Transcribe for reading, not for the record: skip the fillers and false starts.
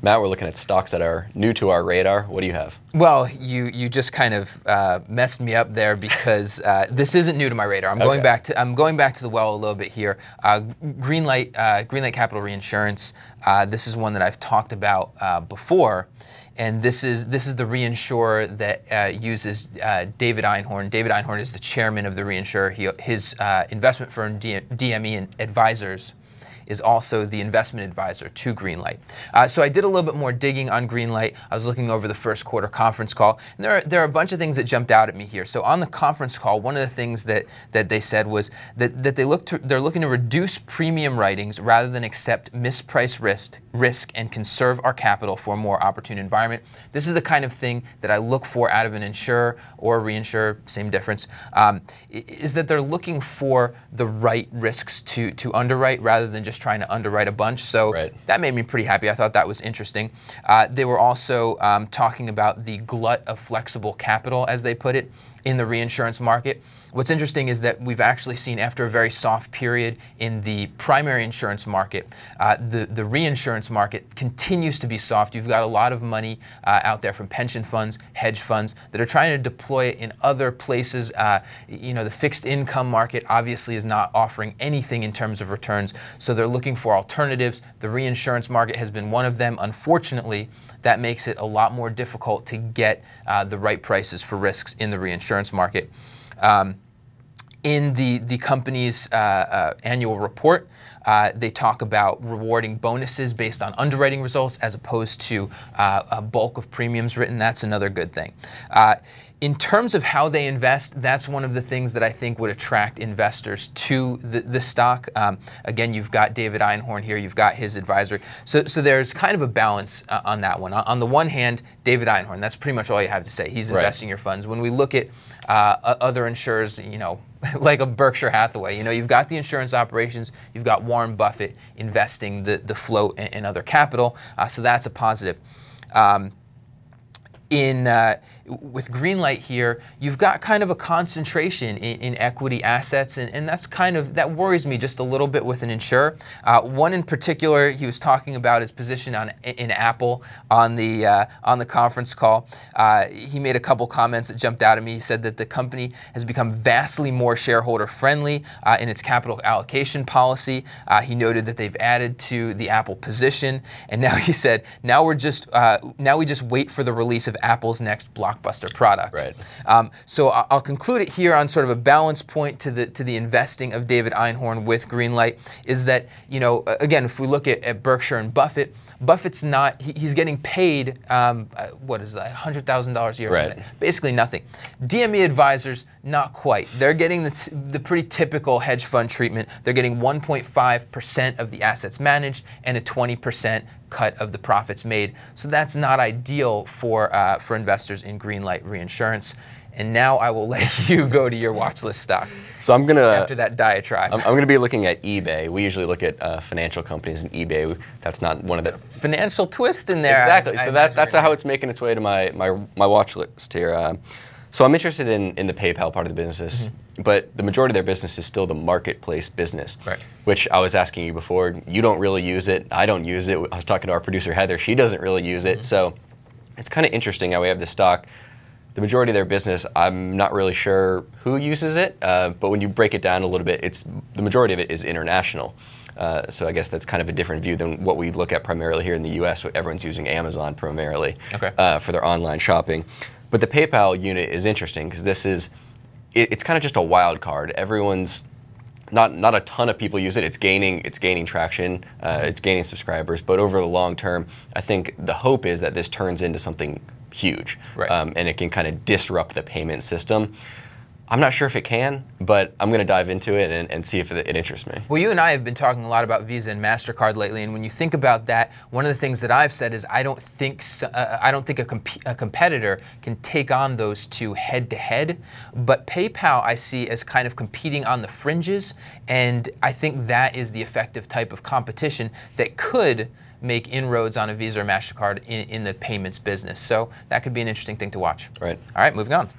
Matt, we're looking at stocks that are new to our radar. What do you have? Well, you just kind of messed me up there because this isn't new to my radar. I'm going back to the well a little bit here. Greenlight Capital Reinsurance. This is one that I've talked about before. And this is the reinsurer that uses David Einhorn. David Einhorn is the chairman of the reinsurer. His investment firm, DME Advisors, is also the investment advisor to Greenlight. So I did a little bit more digging on Greenlight. I was looking over the first quarter conference call, and there are a bunch of things that jumped out at me here. So on the conference call, one of the things that they said was that they're looking to reduce premium writings rather than accept mispriced risk and conserve our capital for a more opportune environment. This is the kind of thing that I look for out of an insurer or a reinsurer, same difference, is that they're looking for the right risks to underwrite rather than just trying to underwrite a bunch. So that made me pretty happy. I thought that was interesting. They were also talking about the glut of flexible capital, as they put it, in the reinsurance market. What's interesting is that we've actually seen, after a very soft period in the primary insurance market, the reinsurance market continues to be soft. You've got a lot of money out there from pension funds, hedge funds that are trying to deploy it in other places. The fixed income market obviously is not offering anything in terms of returns, so they're looking for alternatives. The reinsurance market has been one of them. Unfortunately, that makes it a lot more difficult to get the right prices for risks in the reinsurance market. In the company's annual report, they talk about rewarding bonuses based on underwriting results as opposed to a bulk of premiums written. That's another good thing. In terms of how they invest, that's one of the things that I think would attract investors to the stock. Again, you've got David Einhorn here, you've got his advisory. So there's kind of a balance on that one. On the one hand, David Einhorn, that's pretty much all you have to say. He's investing your funds. When we look at other insurers, like a Berkshire Hathaway, you've got the insurance operations, you've got Warren Buffett investing the float and other capital, so that's a positive. With Greenlight here, you've got kind of a concentration in equity assets, and that worries me just a little bit with an insurer. One in particular, he was talking about his position in Apple on the conference call. He made a couple comments that jumped out at me. He said that the company has become vastly more shareholder friendly in its capital allocation policy. He noted that they've added to the Apple position, and now he said, now we just wait for the release of Apple's next blockbuster product. So I'll conclude it here on sort of a balance point to the investing of David Einhorn with Greenlight, is that, again, if we look at Berkshire and Buffett, Buffett's not, he's getting paid, what is that, $100,000 a year, basically nothing. DME Advisors, not quite. They're getting the pretty typical hedge fund treatment. They're getting 1.5% of the assets managed and a 20% cut of the profits made. So that's not ideal for investors in Greenlight Reinsurance. And now I will let you go to your watch list stock. So I'm gonna, after that diatribe, I'm going to be looking at eBay. We usually look at financial companies, and eBay, that's not one of the financial twist in there. Exactly. So that's how it's making its way to my watch list here. So I'm interested in the PayPal part of the business, but the majority of their business is still the marketplace business, which I was asking you before. You don't really use it. I don't use it. I was talking to our producer Heather. She doesn't really use it. So it's kind of interesting how we have this stock. The majority of their business, I'm not really sure who uses it, but when you break it down a little bit, the majority of it is international. So I guess that's kind of a different view than what we look at primarily here in the US, where everyone's using Amazon primarily for their online shopping. But the PayPal unit is interesting because it's kind of just a wild card. Everyone's, not a ton of people use it. It's gaining traction, it's gaining subscribers, but over the long term, I think the hope is that this turns into something huge, and it can kind of disrupt the payment system. I'm not sure if it can, but I'm going to dive into it and see if it interests me. Well, you and I have been talking a lot about Visa and MasterCard lately, and when you think about that, one of the things that I've said is I don't think a competitor can take on those two head-to-head, but PayPal I see as kind of competing on the fringes, and I think that is the effective type of competition that could make inroads on a Visa or MasterCard in the payments business. So that could be an interesting thing to watch. All right, moving on.